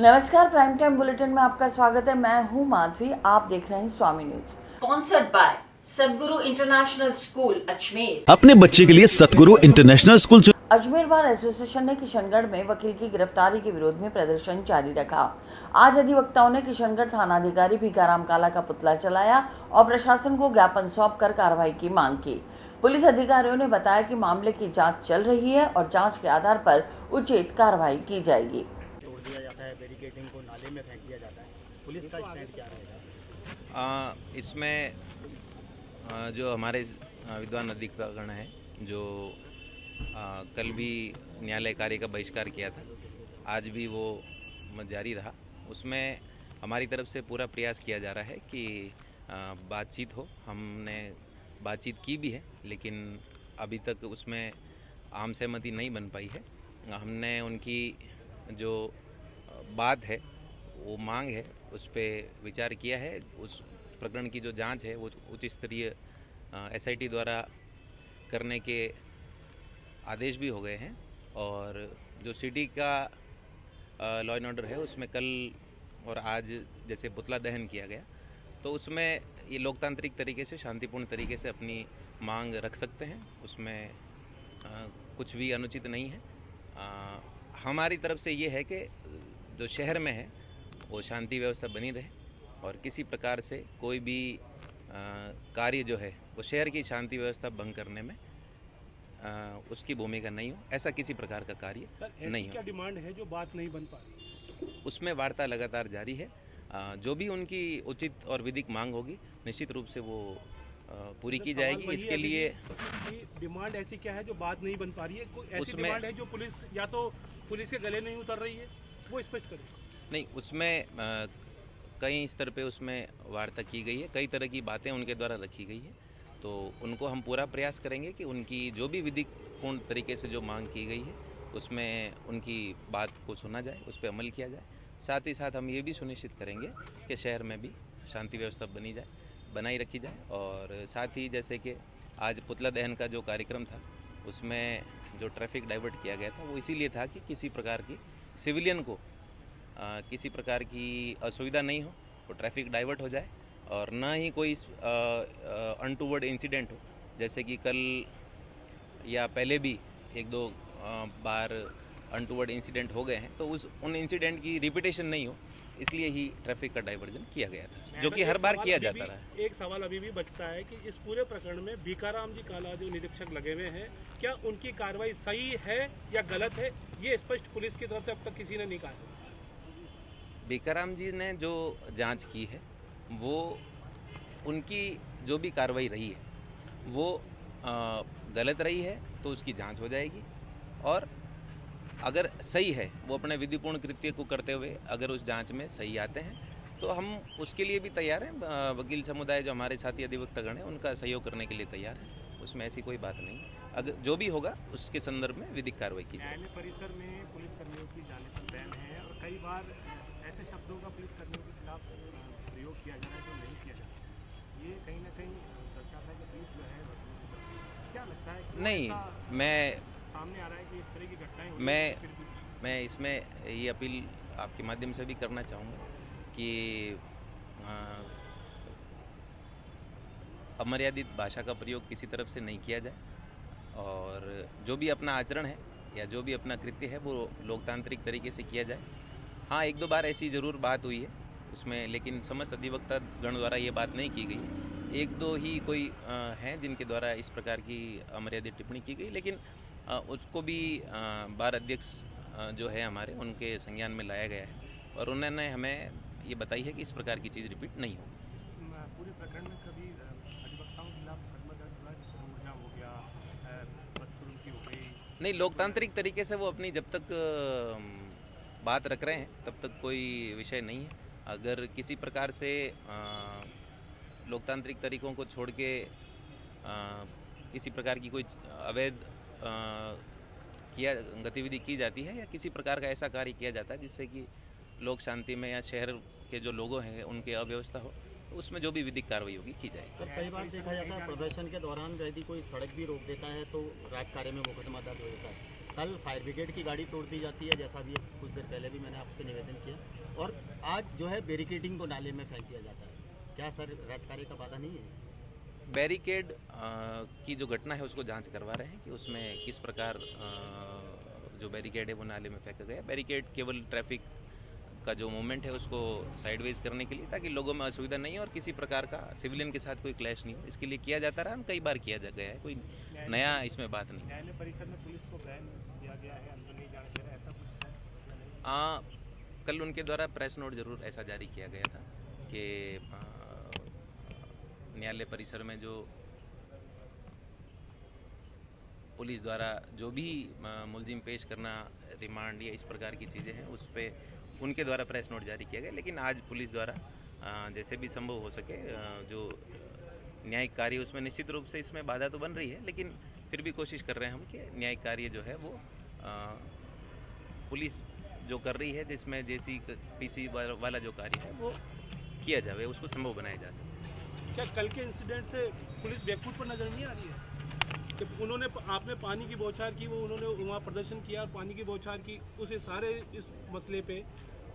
नमस्कार, prime time bulletin में आपका स्वागत है। मैं हूं माधवी, आप देख रहे हैं स्वामी न्यूज। स्पॉन्सर्ड बाय सदगुरु इंटरनेशनल स्कूल अजमेर। अपने बच्चे के लिए सतगुरु international school Ajmer bar association ने किशनगढ़ में वकील की गिरफ्तारी के विरोध में प्रदर्शन जारी रखा। आज अधिवक्ताओं ने किशनगढ़ थानाधिकारी भीखाराम काला का पुतला जलाया और प्रशासन को ज्ञापन सौंप कर कार्रवाई की मांग की। पुलिस अधिकारियों ने बताया कि मामले की जांच चल रही है और जांच के आधार पर उचित कार्रवाई की जाएगी। तोड़ दिया जाता है, बैरिकेडिंग को नाले में फेंक दिया जाता है। पुलिस का स्टैंड क्या रहेगा? इसमें जो हमारे विद्वान अधिकारीगण हैं, जो कल भी न्यायालय कार्य का बहिष्कार किया था, आज भी वो जारी रहा। उसमें हमारी तरफ से पूरा प्रयास किया जा रहा है कि बातचीत हो। हमने बातचीत की भी है, लेकिन अभी तक उसमें आम सहमति नहीं बन पाई है। हमने उनकी जो बात है, वो मांग है, उस पर विचार किया है। उस प्रकरण की जो जांच है वो उच्च स्तरीय एसआईटी द्वारा करने के आदेश भी हो गए हैं। और जो सिटी का लॉ एंड ऑर्डर है, उसमें कल और आज जैसे पुतला दहन किया गया, तो उसमें ये लोकतांत्रिक तरीके से, शांतिपूर्ण तरीके से अपनी मांग रख सकते हैं। उसमें कुछ भी अनुचित नहीं है। हमारी तरफ से ये है कि जो शहर में है वो शांति व्यवस्था बनी रहे और किसी प्रकार से कोई भी कार्य जो है वो शहर की शांति व्यवस्था भंग करने में उसकी भूमिका नहीं हो, ऐसा किसी प्रकार का कार्य नहीं हो। क्या डिमांड है जो बात नहीं बन पा रही? उसमें वार्ता लगातार जारी है। जो भी उनकी उचित और विधिक मांग होगी, निश्चित रूप से वो पूरी की जाएगी। इसके लिए डिमांड ऐसी क्या है जो बात नहीं बन पा रही है? कोई ऐसी डिमांड है जो पुलिस या तो पुलिस के गले नहीं उतर रही है, वो स्पष्ट करें। नहीं, उसमें कई स्तर पे उसमें वार्ता की गई है, कई तरह की बातें उनके द्वारा रखी गई है। तो उनको हम पूरा प्रयास करेंगे कि उनकी जो भी विधिपूर्ण तरीके से जो मांग की गई है, उसमें उनकी बात को सुना जाए, उस पर अमल किया जाए। साथ ही साथ हम ये भी सुनिश्चित करेंगे कि शहर में भी शांति व्यवस्था बनाई रखी जाए। और साथ ही जैसे कि आज पुतला दहन का जो कार्यक्रम था, उसमें जो ट्रैफिक डाइवर्ट किया गया था, वो इसीलिए था कि किसी प्रकार की सिविलियन को किसी प्रकार की असुविधा नहीं हो, वो ट्रैफिक डाइवर्ट हो जाए और ना ही कोई अनटूवर्ड इंसिडेंट हो, जैसे कि कल या पहले भी एक दो बार अनटूवर्ड इंसिडेंट हो गए हैं। तो उन इंसिडेंट की रिपीटेशन नहीं हो, इसलिए ही ट्रैफिक का डाइवर्जन किया गया था, जो कि हर बार किया जाता रहा है। एक सवाल अभी भी बचता है कि इस पूरे प्रकरण में भीखाराम जी काला जो निरीक्षक लगे हुए हैं, क्या उनकी कार्रवाई सही है या गलत है? ये स्पष्ट पुलिस की तरफ से अब तक किसी ने नहीं कहा। भीखाराम जी ने जो जांच की है, वो उनकी जो भी कार्रवाई रही है वो गलत रही है, तो उसकी जांच हो जाएगी। और अगर सही है, वो अपने विधिपूर्ण कृत्य को करते हुए अगर उस जांच में सही आते हैं, तो हम उसके लिए भी तैयार हैं। वकील समुदाय जो हमारे साथी अधिवक्तागण हैं, उनका सहयोग करने के लिए तैयार है। उसमें ऐसी कोई बात नहीं। अगर जो भी होगा उसके संदर्भ में विधिक कार्रवाई की जाएगी। न्यायालय परिसर में पुलिसकर्मियों की जाने पर बैन है और कई बार ऐसे शब्दों का पुलिसकर्मियों के खिलाफ प्रयोग किया जा रहा है जो नहीं किया जा रहा। ये कहीं ना कहीं दर्शाता है कि पुलिस जो है वसूली कर रही है। क्या लगता है कि नहीं, मैं सामने आ रहा है कि इस तरह की घटनाएं हो मैं रही हैं? मैं इसमें ये अपील आपके माध्यम से भी करना चाहूँगा कि अमर्यादित भाषा का प्रयोग किसी तरफ से नहीं किया जाए और जो भी अपना आचरण है या जो भी अपना कृत्य है, वो लोकतांत्रिक तरीके से किया जाए। हाँ, एक दो बार ऐसी ज़रूर बात हुई है उसमें, लेकिन समस्त अधिवक्ता गण द्वारा ये बात नहीं की गई। एक दो ही कोई हैं जिनके द्वारा इस प्रकार की अमर्यादित टिप्पणी की गई, लेकिन उसको भी बार अध्यक्ष जो है हमारे, उनके संज्ञान में लाया गया है और उन्होंने हमें ये बताई है कि इस प्रकार की चीज़ रिपीट नहीं होगी। पूरे प्रकरण में कभी अधिवक्ताओं के खिलाफ मुकदमा दर्ज हुआ है, जैसे ऊर्जा हो गया, बदसलूकी की हो गई? नहीं, लोकतांत्रिक तरीके से वो अपनी जब तक बात रख रहे हैं तब तक कोई विषय नहीं है। अगर किसी प्रकार से लोकतांत्रिक तरीकों को छोड़ के किसी प्रकार की कोई अवैध किया गतिविधि की जाती है या किसी प्रकार का ऐसा कार्य किया जाता है जिससे कि लोक शांति में या शहर के जो लोगों हैं उनके अव्यवस्था हो, तो उसमें जो भी विधिक कार्रवाई होगी की जाएगी। सर, कई बार देखा जाता है प्रदर्शन के दौरान यदि कोई सड़क भी रोक देता है तो राजकार्य में मुकदमा दर्ज हो जाता है। कल फायर ब्रिगेड की गाड़ी तोड़ दी जाती है, जैसा भी कुछ देर पहले भी मैंने आपसे निवेदन किया, और आज जो है बैरिकेडिंग को नाले में फेंक दिया जाता है। क्या सर रैत कार्य का बाधा नहीं है? बैरिकेड की जो घटना है उसको जांच करवा रहे हैं कि उसमें किस प्रकार जो बैरिकेड है वो नाले में फेंका गया। बैरिकेड केवल ट्रैफिक का जो मूवमेंट है उसको साइडवेज करने के लिए, ताकि लोगों में असुविधा नहीं हो और किसी प्रकार का सिविलियन के साथ कोई क्लैश नहीं हो, इसके लिए किया जाता रहा। कई बार किया गया है, कोई नया इसमें बात नहीं। न्यायालय परिसर में पुलिस को बैन किया गया है, अंदर नहीं जाने दे रहा है, ऐसा कुछ है या नहीं? कल उनके द्वारा प्रेस नोट जरूर ऐसा जारी किया गया था कि न्यायालय परिसर में जो पुलिस द्वारा जो भी मुलजिम पेश करना, रिमांड या इस प्रकार की चीज़ें हैं, उस पर उनके द्वारा प्रेस नोट जारी किया गया। लेकिन आज पुलिस द्वारा जैसे भी संभव हो सके जो न्यायिक कार्य उसमें निश्चित रूप से इसमें बाधा तो बन रही है, लेकिन फिर भी कोशिश कर रहे हैं हम कि न्यायिक कार्य जो है वो पुलिस जो कर रही है, जिसमें जैसी पीसी वाला जो कार्य है वो किया जाए, उसको संभव बनाया जा सके। क्या कल के इंसिडेंट से पुलिस बैकफुट पर नजर नहीं आ रही है? कि उन्होंने आपने पानी की बौछार की, वो उन्होंने वहाँ प्रदर्शन किया, पानी की बौछार की, उस सारे इस मसले पे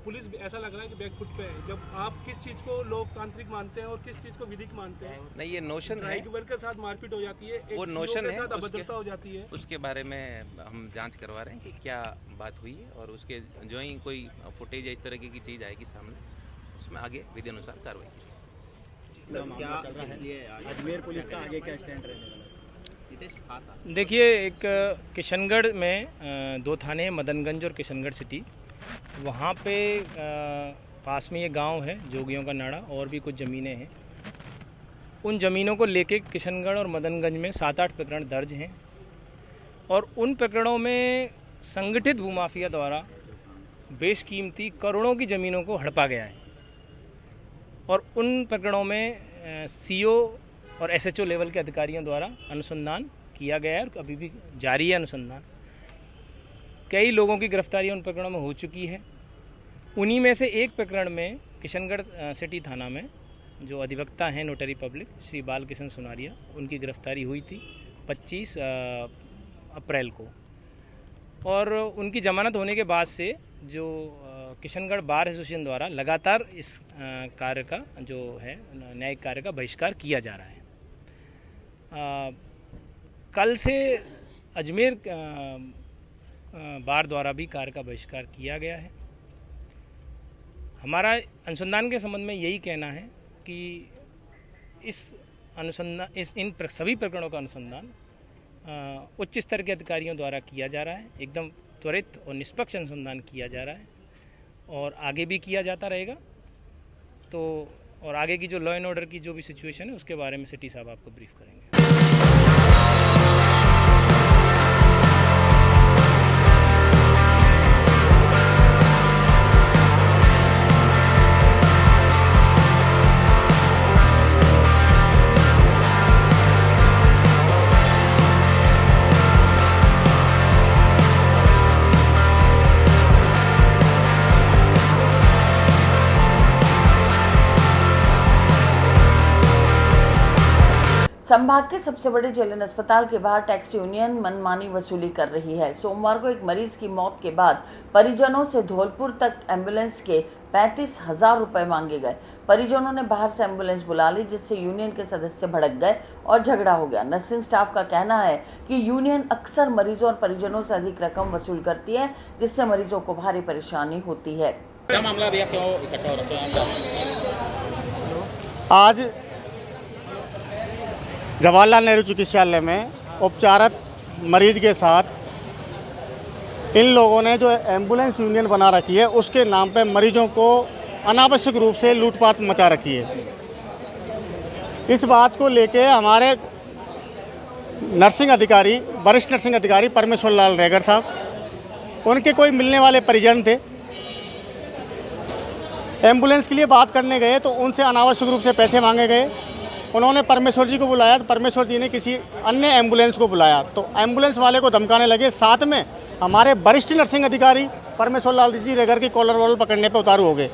पुलिस ऐसा लग रहा है कि बैकफुट पे है। जब आप किस चीज़ को लोकतांत्रिक मानते हैं और किस चीज़ को विधिक मानते हैं? नहीं, ये नोशन है, ड्राइवर के साथ मारपीट हो जाती है, वो एक नोशन के है, साथ अभद्रता हो जाती है। उसके बारे में हम जांच करवा रहे हैं कि क्या बात हुई है, और उसके जो ही कोई फुटेज या इस तरह की चीज़ आएगी सामने, उसमें आगे विधि अनुसार कार्रवाई की जाएगी। क्या अजमेर पुलिस का आगे क्या स्टैंड रहने वाला है? देखिए, एक किशनगढ़ में दो थाने हैं, मदनगंज और किशनगढ़ सिटी। वहाँ पे पास में ये गांव है जोगियों का नाड़ा, और भी कुछ ज़मीनें हैं। उन ज़मीनों को लेके किशनगढ़ और मदनगंज में 7-8 प्रकरण दर्ज हैं, और उन प्रकरणों में संगठित भूमाफिया द्वारा बेशकीमती करोड़ों की ज़मीनों को हड़पा गया है। और उन प्रकरणों में सीओ और एसएचओ लेवल के अधिकारियों द्वारा अनुसंधान किया गया है और अभी भी जारी है अनुसंधान। कई लोगों की गिरफ्तारी उन प्रकरणों में हो चुकी है। उन्हीं में से एक प्रकरण में किशनगढ़ सिटी थाना में जो अधिवक्ता हैं नोटरी पब्लिक श्री बालकिशन सुनारिया, उनकी गिरफ्तारी हुई थी 25 अप्रैल को, और उनकी जमानत होने के बाद से जो किशनगढ़ बार एसोसिएशन द्वारा लगातार इस कार्य का जो है न्यायिक कार्य का बहिष्कार किया जा रहा है। कल से अजमेर बार द्वारा भी कार्य का बहिष्कार किया गया है। हमारा अनुसंधान के संबंध में यही कहना है कि इन सभी प्रकरणों का अनुसंधान उच्च स्तर के अधिकारियों द्वारा किया जा रहा है। एकदम त्वरित और निष्पक्ष अनुसंधान किया जा रहा है, और आगे भी किया जाता रहेगा। तो और आगे की जो लॉ एंड ऑर्डर की जो भी सिचुएशन है उसके बारे में सिटी साहब आपको ब्रीफ करेंगे। संभाग के सबसे बड़े जेएलएन अस्पताल के बाहर टैक्सी यूनियन मनमानी वसूली कर रही है। सोमवार को एक मरीज की मौत के बाद परिजनों से धौलपुर तक एम्बुलेंस के 35,000 रुपए मांगे गए। परिजनों ने बाहर से एम्बुलेंस बुला ली, जिससे यूनियन के सदस्य भड़क गए और झगड़ा हो गया। नर्सिंग स्टाफ का कहना है कि यूनियन अक्सर मरीजों और परिजनों से अधिक रकम वसूल करती है, जिससे मरीजों को भारी परेशानी होती है। क्या मामला भैया, क्यों इकट्ठा हो रखा है? आज जवाहरलाल नेहरू चिकित्सालय में उपचारत मरीज के साथ इन लोगों ने जो एम्बुलेंस यूनियन बना रखी है उसके नाम पे मरीजों को अनावश्यक रूप से लूटपाट मचा रखी है। इस बात को लेके हमारे नर्सिंग अधिकारी, वरिष्ठ नर्सिंग अधिकारी परमेश्वर लाल रेगर साहब, उनके कोई मिलने वाले परिजन थे, एम्बुलेंस के लिए बात करने गए तो उनसे अनावश्यक रूप से पैसे मांगे गए। उन्होंने परमेश्वर जी को बुलाया तो परमेश्वर जी ने किसी अन्य एम्बुलेंस को बुलाया, तो एम्बुलेंस वाले को धमकाने लगे। साथ में हमारे वरिष्ठ नर्सिंग अधिकारी परमेश्वर लाल जी रेगर की कॉलर वॉलर पकड़ने पे उतारू हो गए।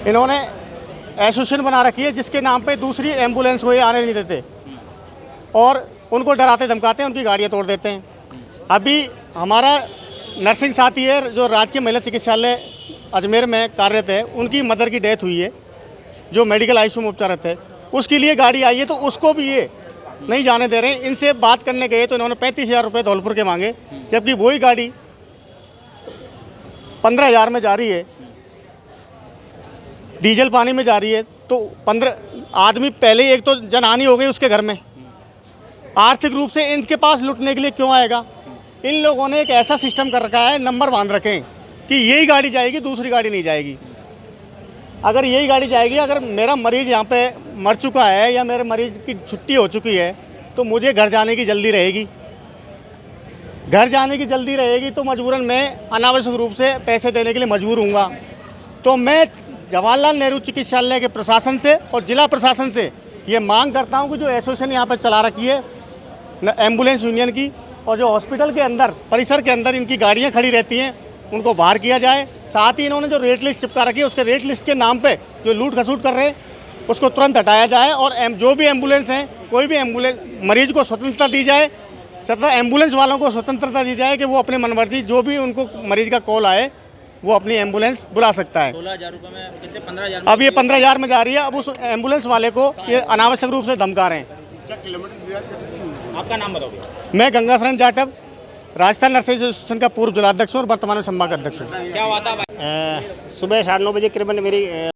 इन्होंने एसोसिएशन बना रखी है जिसके नाम पे दूसरी एम्बुलेंस को ये आने नहीं देते और उनको डराते धमकाते हैं, उनकी गाड़ियाँ तोड़ देते हैं। अभी हमारा नर्सिंग साथी है जो राजकीय महिला चिकित्सालय अजमेर में कार्यरत है, उनकी मदर की डेथ हुई है, जो मेडिकल आईसीयू में उपचारत है, उसके लिए गाड़ी आई है, तो उसको भी ये नहीं जाने दे रहे हैं। इनसे बात करने गए तो इन्होंने 35,000 रुपये धौलपुर के मांगे, जबकि वही गाड़ी 15,000 में जा रही है, डीजल पानी में जा रही है। तो 15 आदमी पहले ही एक तो जनहानि हो गई उसके घर में, आर्थिक रूप से इनके पास लुटने के लिए क्यों आएगा। इन लोगों ने एक ऐसा सिस्टम कर रखा है, नंबर बांध रखे हैं कि यही गाड़ी जाएगी, दूसरी गाड़ी नहीं जाएगी। अगर यही गाड़ी जाएगी, अगर मेरा मरीज़ यहाँ पे मर चुका है या मेरे मरीज़ की छुट्टी हो चुकी है तो मुझे घर जाने की जल्दी रहेगी, घर जाने की जल्दी रहेगी, तो मजबूरन मैं अनावश्यक रूप से पैसे देने के लिए मजबूर हूँगा। तो मैं जवाहरलाल नेहरू चिकित्सालय के प्रशासन से और जिला प्रशासन से ये मांग करता हूँ कि जो एसोसिएशन यहाँ पर चला रखी है एम्बुलेंस यूनियन की, और जो हॉस्पिटल के अंदर परिसर के अंदर इनकी गाड़ियाँ खड़ी रहती हैं, उनको बाहर किया जाए। साथ ही इन्होंने जो रेट लिस्ट चिपका रखी है, उसके रेट लिस्ट के नाम पे जो लूट खसूट कर रहे हैं उसको तुरंत हटाया जाए, और जो भी एम्बुलेंस हैं, कोई भी एम्बुलेंस मरीज को स्वतंत्रता दी जाए, तथा एम्बुलेंस वालों को स्वतंत्रता दी जाए कि वो अपने मनमर्जी जो भी उनको मरीज का कॉल आए वो अपनी एम्बुलेंस बुला सकता है। 16,000 रुपये में कितने 15,000 अब ये 15,000 में जा रही है। अब उस एम्बुलेंस वाले को ये अनावश्यक रूप से धमका रहे हैं। आपका नाम बताओगे? मैं गंगा शरण जाटव, राजस्थान नर्सिंग एसोसिएशन का पूर्व जिलाध्यक्ष और वर्तमान में संभाग अध्यक्ष हूँ। क्या हुआ था? सुबह 9:30 बजे करीबन मेरी